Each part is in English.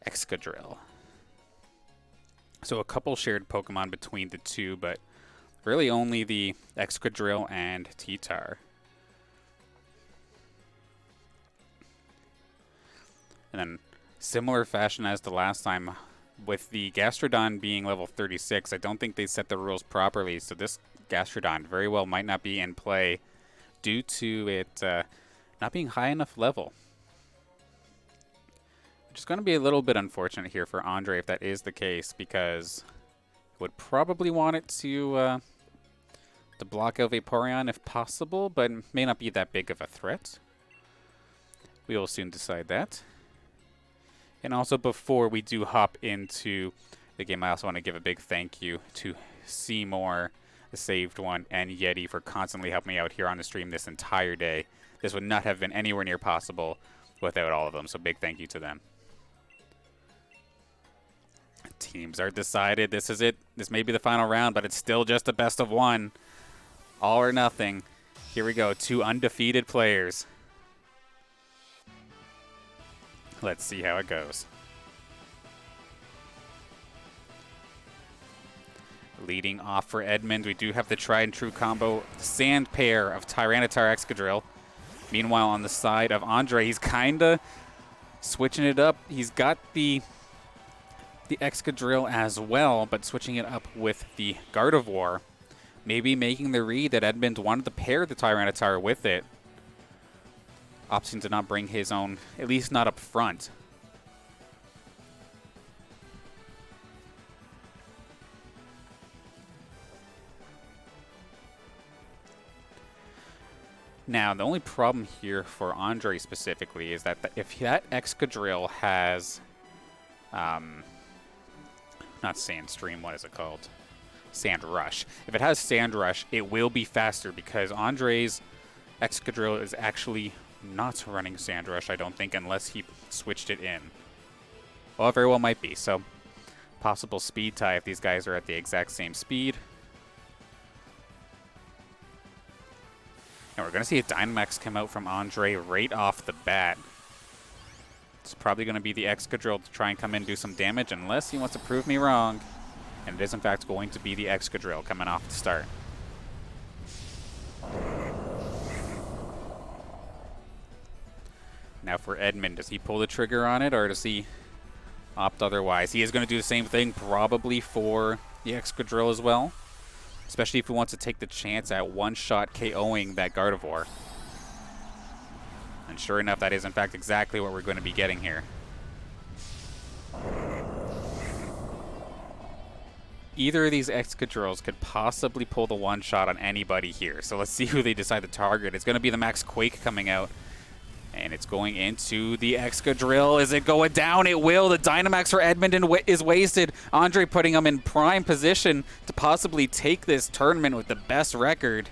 Excadrill. So a couple shared Pokemon between the two, but really only the Excadrill and T-Tar. And then similar fashion as the last time, with the Gastrodon being level 36, I don't think they set the rules properly, so this Gastrodon very well might not be in play due to it not being high enough level. Which is going to be a little bit unfortunate here for Andre if that is the case, because would probably want it to block out Vaporeon if possible, but it may not be that big of a threat. We will soon decide that. And also, before we do hop into the game, I also want to give a big thank you to Seymour, the Saved One, and Yeti for constantly helping me out here on the stream this entire day. This would not have been anywhere near possible without all of them, so big thank you to them. Teams are decided. This is it. This may be the final round, but it's still just a best of one. All or nothing. Here we go. 2 undefeated players. Let's see how it goes. Leading off for Edmund, we do have the tried and true combo Sand pair of Tyranitar Excadrill. Meanwhile, on the side of Andre, he's kind of switching it up. He's got the Excadrill as well, but switching it up with the Gardevoir. Maybe making the read that Edmund wanted to pair the Tyranitar with it. Opting to not bring his own, at least not up front. Now, the only problem here for Andre specifically is that if that Excadrill has, not Sandstream, what is it called? Sand Rush. If it has Sand Rush, it will be faster because Andre's Excadrill is actually not running Sand Rush, I don't think, unless he switched it in. Well, it very well might be, so possible speed tie if these guys are at the exact same speed. And we're going to see a Dynamax come out from Andre right off the bat. It's probably going to be the Excadrill to try and come in and do some damage, unless he wants to prove me wrong. And it is, in fact, going to be the Excadrill coming off the start. Now for Edmund, does he pull the trigger on it, or does he opt otherwise? He is going to do the same thing, probably for the Excadrill as well. Especially if he wants to take the chance at one-shot KOing that Gardevoir. And sure enough, that is in fact exactly what we're going to be getting here. Either of these Excadrills could possibly pull the one-shot on anybody here. So let's see who they decide to target. It's going to be the Max Quake coming out. And it's going into the Excadrill. Is it going down? It will. The Dynamax for Edmund is wasted. Andre putting him in prime position to possibly take this tournament with the best record.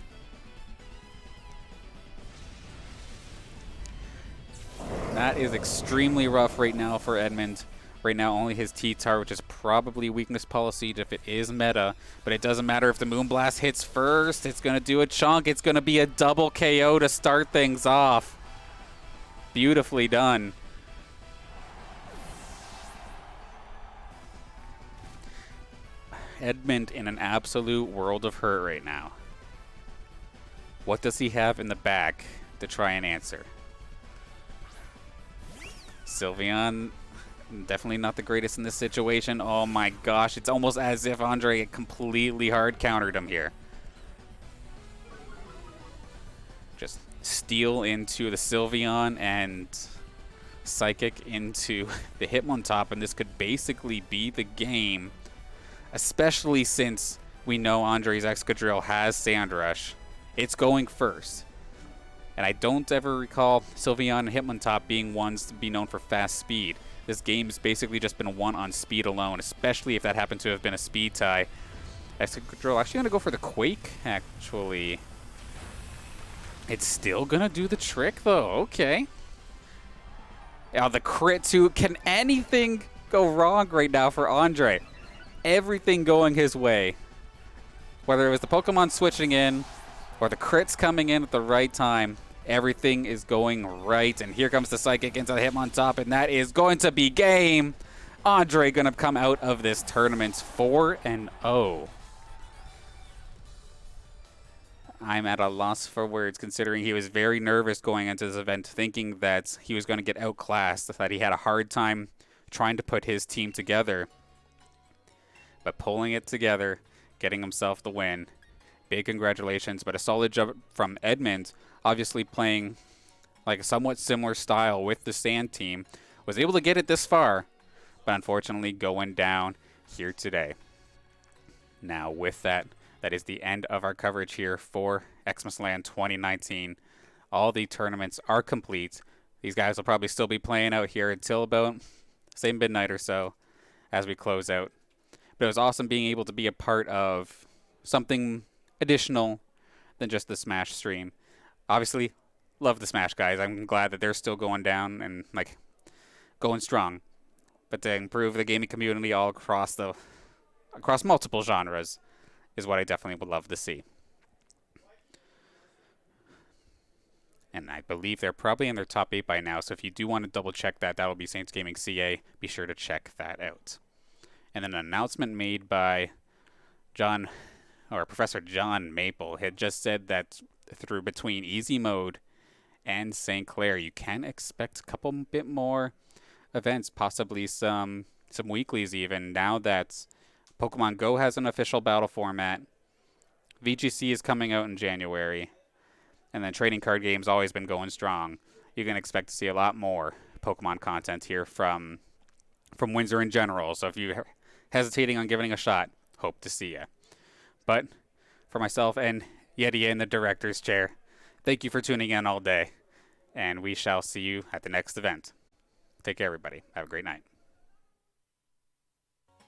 That is extremely rough right now for Edmund. Right now, only his T-Tar, which is probably weakness policy if it is meta. But it doesn't matter if the Moonblast hits first. It's going to do a chunk. It's going to be a double KO to start things off. Beautifully done. Edmund in an absolute world of hurt right now. What does he have in the back to try and answer? Sylveon, definitely not the greatest in this situation. Oh my gosh, it's almost as if Andre completely hard countered him here. Just Steel into the Sylveon and Psychic into the Hitmontop, and this could basically be the game, especially since we know Andre's Excadrill has Sand Rush. It's going first. And I don't ever recall Sylveon and Hitmontop being ones to be known for fast speed. This game's basically just been won on speed alone, especially if that happened to have been a speed tie. Excadrill actually going to go for the Quake, actually. It's still going to do the trick, though. Okay. Now, the crit, too. Can anything go wrong right now for Andre? Everything going his way. Whether it was the Pokemon switching in or the crits coming in at the right time, everything is going right. And here comes the Psychic into the Hitmontop, and that is going to be game. Andre gonna come out of this tournament 4-0. I'm at a loss for words, considering he was very nervous going into this event, thinking that he was going to get outclassed, that he had a hard time trying to put his team together. But pulling it together, getting himself the win. Big congratulations, but a solid job from Edmund, obviously playing like a somewhat similar style with the Sand team. Was able to get it this far, but unfortunately going down here today. Now with that, that is the end of our coverage here for XMAS LAN 2019. All the tournaments are complete. These guys will probably still be playing out here until about, say, midnight or so as we close out. But it was awesome being able to be a part of something additional than just the Smash stream. Obviously, love the Smash guys. I'm glad that they're still going down and like going strong. But to improve the gaming community all across multiple genres is what I definitely would love to see. And I believe they're probably in their top 8 by now, so if you do want to double check that, that'll be Saints Gaming CA. Be sure to check that out. And then an announcement made by Professor John Maple had just said that through between Easy Mode and St. Clair, you can expect a couple bit more events, possibly some weeklies even, now that Pokemon Go has an official battle format. VGC is coming out in January. And then trading card games always been going strong. You can expect to see a lot more Pokemon content here from Windsor in general. So if you're hesitating on giving a shot, hope to see you. But for myself and Yeti in the director's chair, thank you for tuning in all day. And we shall see you at the next event. Take care, everybody. Have a great night.